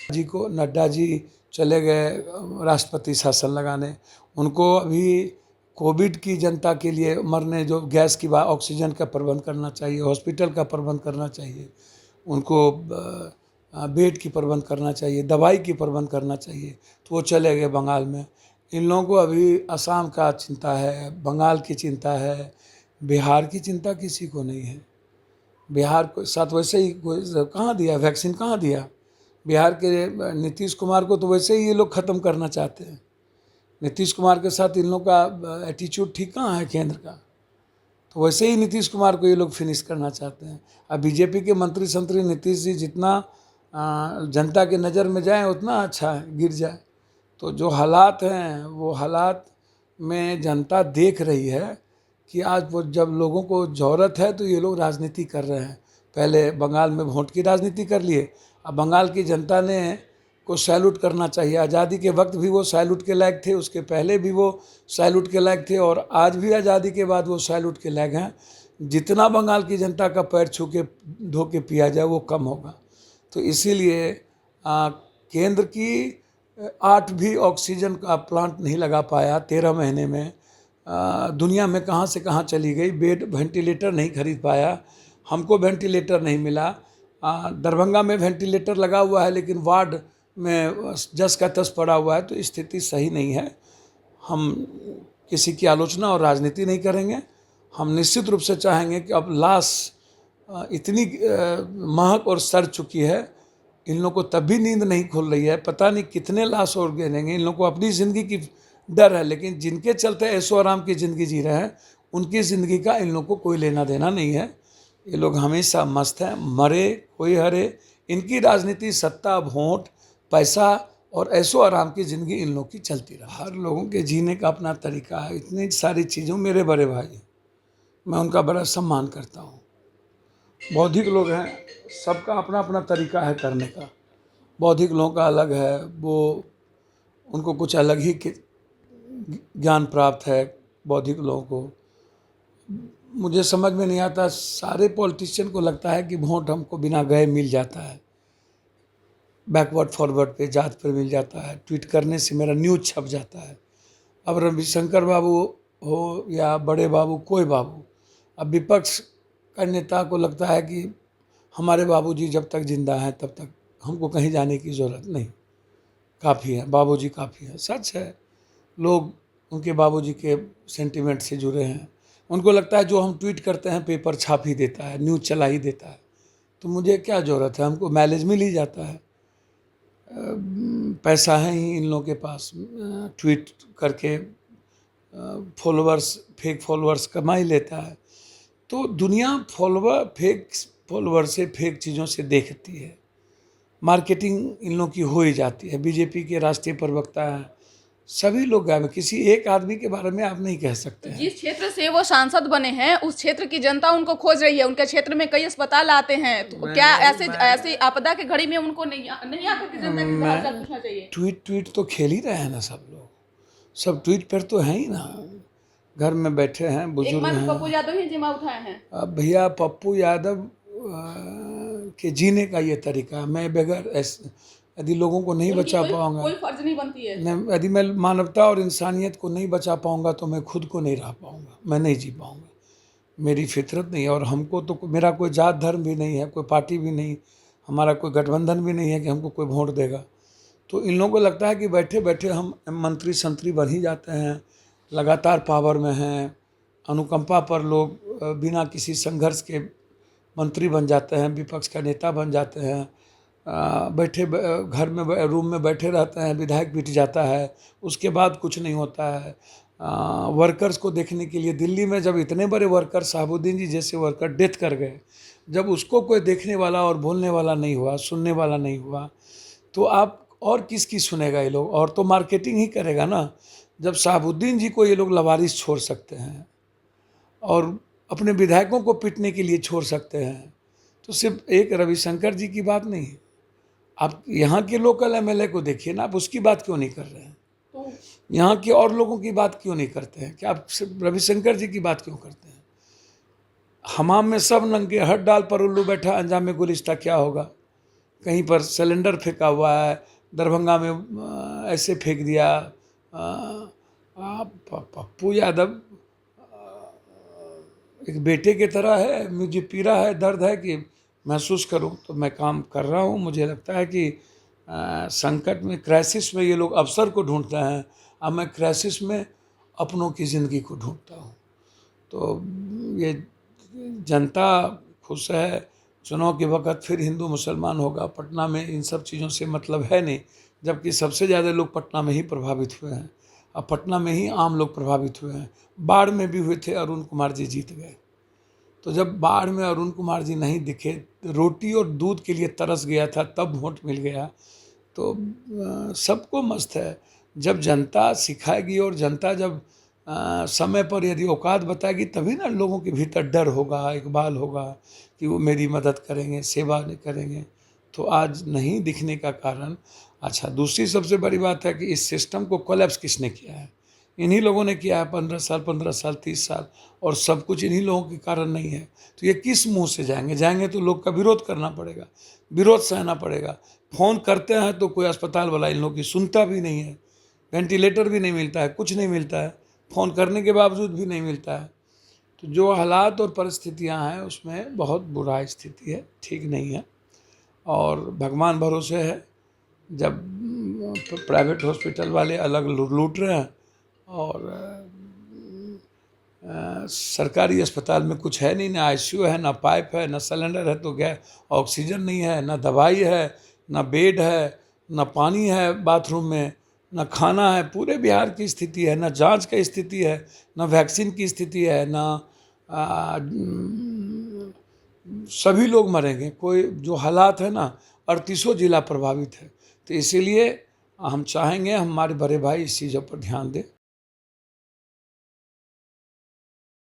जी को नड्डा जी चले गए राष्ट्रपति शासन लगाने, उनको अभी कोविड की जनता के लिए मरने जो गैस की ऑक्सीजन का प्रबंध करना चाहिए, हॉस्पिटल का प्रबंध करना चाहिए, उनको बेड की प्रबंध करना चाहिए, दवाई की प्रबंध करना चाहिए, तो वो चले गए बंगाल में। इन लोगों को अभी असम का चिंता है, बंगाल की चिंता है, बिहार की चिंता किसी को नहीं है। बिहार को साथ वैसे ही कहाँ दिया वैक्सीन, कहाँ दिया बिहार के नीतीश कुमार को, तो वैसे ही ये लोग ख़त्म करना चाहते हैं। नीतीश कुमार के साथ इन लोग का एटीट्यूड ठीक कहाँ है केंद्र का, तो वैसे ही नीतीश कुमार को ये लोग फिनिश करना चाहते हैं। अब बीजेपी के मंत्री संतरी नीतीश जी जितना जनता के नज़र में जाए उतना अच्छा है, गिर जाए। तो जो हालात हैं वो हालात में जनता देख रही है कि आज वो जब लोगों को ज़रूरत है तो ये लोग राजनीति कर रहे हैं। पहले बंगाल में वोट की राजनीति कर लिए, अब बंगाल की जनता ने को सैल्यूट करना चाहिए। आज़ादी के वक्त भी वो सैल्यूट के लायक थे, उसके पहले भी वो सैल्यूट के लायक थे, और आज भी आज़ादी के बाद वो सैल्यूट के लायक हैं। जितना बंगाल की जनता का पैर छू के धो के पिया जाए वो कम होगा। तो इसीलिए केंद्र की 8 भी ऑक्सीजन का प्लांट नहीं लगा पाया 13 महीने में। दुनिया में कहाँ से कहाँ चली गई, बेड वेंटिलेटर नहीं खरीद पाया, हमको वेंटिलेटर नहीं मिला। दरभंगा में वेंटिलेटर लगा हुआ है लेकिन वार्ड में जस का तस पड़ा हुआ है, तो स्थिति सही नहीं है। हम किसी की आलोचना और राजनीति नहीं करेंगे। हम निश्चित रूप से चाहेंगे कि अब लाश इतनी महक और सड़ चुकी है, इन लोगों को तब भी नींद नहीं खुल रही है, पता नहीं कितने लाश और गिनेंगे। इन लोगों को अपनी ज़िंदगी की डर है, लेकिन जिनके चलते ऐशो आराम की ज़िंदगी जी रहे हैं उनकी ज़िंदगी का इन लोगों को कोई लेना देना नहीं है। ये लोग हमेशा मस्त हैं, मरे कोई हरे। इनकी राजनीति सत्ता, वोट, पैसा और ऐशो आराम की ज़िंदगी इन लोगों की चलती रहा। हर लोगों के जीने का अपना तरीका है। इतनी सारी चीज़ों, मेरे बड़े भाई, मैं उनका बड़ा सम्मान करता हूँ। बौद्धिक लोग हैं, सबका अपना अपना तरीका है करने का। बौद्धिक लोगों का अलग है, वो उनको कुछ अलग ही ज्ञान प्राप्त है बौद्धिक लोगों को। मुझे समझ में नहीं आता, सारे पॉलिटिशियन को लगता है कि वोट हमको बिना गए मिल जाता है, बैकवर्ड फॉरवर्ड पे जात पर मिल जाता है, ट्वीट करने से मेरा न्यूज़ छप जाता है। अब रविशंकर बाबू हो या बड़े बाबू, कोई बाबू, अब विपक्ष का नेता को लगता है कि हमारे बाबूजी जब तक जिंदा हैं तब तक हमको कहीं जाने की ज़रूरत नहीं, काफ़ी है, बाबूजी काफ़ी है। सच है, लोग उनके बाबूजी के सेंटिमेंट से जुड़े हैं। उनको लगता है जो हम ट्वीट करते हैं पेपर छाप ही देता है, न्यूज़ चला ही देता है, तो मुझे क्या ज़रूरत है, हमको माइलेज मिल ही जाता है। पैसा है ही इन लोगों के पास, ट्वीट करके फॉलोअर्स, फेक फॉलोअर्स कमा ही लेता है। तो दुनिया फेक फॉलोअर से, फेक चीज़ों से देखती है, मार्केटिंग इन लोगों की हो ही जाती है। बीजेपी के राष्ट्रीय प्रवक्ता हैं, सभी लोग गायब, किसी एक आदमी के बारे में आप नहीं कह सकते हैं। जिस क्षेत्र से वो सांसद बने हैं उस क्षेत्र की जनता उनको खोज रही है। उनके क्षेत्र में कई अस्पताल आते हैं, तो क्या ऐसे आपदा के घड़ी में उनको नहीं आकर के जनता की हालचाल पूछना चाहिए? ट्वीट तो खेल ही रहे हैं ना सब लोग, सब ट्वीट पर तो हैं ही ना, घर में बैठे हैं, बुजुर्ग हैं। पप्पू यादव ही जिम्मा उठाए हैं। अब भैया पप्पू यादव के जीने का ये तरीका है। मैं बगैर यदि लोगों को नहीं बचा पाऊंगा, कोई फर्ज नहीं बनती है, यदि मैं मानवता और इंसानियत को नहीं बचा पाऊंगा तो मैं खुद को नहीं रह पाऊंगा, मैं नहीं जी पाऊंगा। मेरी फितरत नहीं है। और हमको तो मेरा कोई जात धर्म भी नहीं है, कोई पार्टी भी नहीं, हमारा कोई गठबंधन भी नहीं है कि हमको कोई वोट देगा। तो इन लोगों को लगता है कि बैठे बैठे हम मंत्री संतरी बन ही जाते हैं, लगातार पावर में हैं, अनुकंपा पर लोग बिना किसी संघर्ष के मंत्री बन जाते हैं, विपक्ष का नेता बन जाते हैं, बैठे घर में रूम में बैठे रहते हैं, विधायक बीत जाता है, उसके बाद कुछ नहीं होता है। वर्कर्स को देखने के लिए दिल्ली में जब इतने बड़े वर्कर, शहाबुद्दीन जी जैसे वर्कर डेथ कर गए, जब उसको कोई देखने वाला और बोलने वाला नहीं हुआ, सुनने वाला नहीं हुआ, तो आप और किसकी सुनेगा ये लोग, और तो मार्केटिंग ही करेगा ना। जब शहाबुद्दीन जी को ये लोग लवारिस छोड़ सकते हैं और अपने विधायकों को पीटने के लिए छोड़ सकते हैं, तो सिर्फ एक रविशंकर जी की बात नहीं है। आप यहाँ के लोकल एमएलए को देखिए ना, आप उसकी बात क्यों नहीं कर रहे हैं? तो यहाँ के और लोगों की बात क्यों नहीं करते हैं कि आप सिर्फ रविशंकर जी की बात क्यों करते हैं? हमाम में सब नंगे, हर डाल पर उल्लू बैठा, अंजाम में गुलिस्ता क्या होगा? कहीं पर सिलेंडर फेंका हुआ है, दरभंगा में ऐसे फेंक दिया। पप्पू यादव एक बेटे की तरह है, मुझे पीड़ा है, दर्द है कि महसूस करूं, तो मैं काम कर रहा हूं। मुझे लगता है कि संकट में, क्राइसिस में ये लोग अवसर को ढूंढते हैं, अब मैं क्राइसिस में अपनों की ज़िंदगी को ढूंढता हूं। तो ये जनता खुश है, चुनाव के वक्त फिर हिंदू मुसलमान होगा, पटना में इन सब चीज़ों से मतलब है नहीं, जबकि सबसे ज़्यादा लोग पटना में ही प्रभावित हुए हैं। अब पटना में ही आम लोग प्रभावित हुए हैं। बाढ़ में भी हुए थे, अरुण कुमार जी जीत गए। तो जब बाढ़ में अरुण कुमार जी नहीं दिखे, रोटी और दूध के लिए तरस गया था, तब वोट मिल गया। तो सबको मस्त है, जब जनता सिखाएगी और जनता जब समय पर यदि औकात बताएगी, तभी ना लोगों के भीतर डर होगा, इकबाल होगा कि वो मेरी मदद करेंगे, सेवा नहीं करेंगे। तो आज नहीं दिखने का कारण, अच्छा दूसरी सबसे बड़ी बात है कि इस सिस्टम को कोलैप्स किसने किया है? इन्हीं लोगों ने किया है। 15 साल 30 साल, और सब कुछ इन्हीं लोगों के कारण नहीं है। तो ये किस मुंह से जाएंगे तो लोग का विरोध करना पड़ेगा, विरोध सहना पड़ेगा। फ़ोन करते हैं तो कोई अस्पताल वाला इन लोगों की सुनता भी नहीं है, वेंटिलेटर भी नहीं मिलता है, कुछ नहीं मिलता है, फ़ोन करने के बावजूद भी नहीं मिलता है। तो जो हालात और परिस्थितियां हैं उसमें बहुत बुरा स्थिति है, ठीक नहीं है। और भगवान भरोसे है, जब प्राइवेट हॉस्पिटल वाले अलग लूट रहे हैं और सरकारी अस्पताल में कुछ है नहीं, ना आईसीयू है, ना पाइप है, ना सिलेंडर है, तो गैस ऑक्सीजन नहीं है, ना दवाई है, ना बेड है, ना पानी है बाथरूम में, ना खाना है। पूरे बिहार की स्थिति है, ना जांच की स्थिति है, ना वैक्सीन की स्थिति है, ना सभी लोग मरेंगे। कोई जो हालात है ना, 38 जिला प्रभावित है। तो इसीलिए हम चाहेंगे हमारे बड़े भाई इस चीज़ों पर ध्यान दें।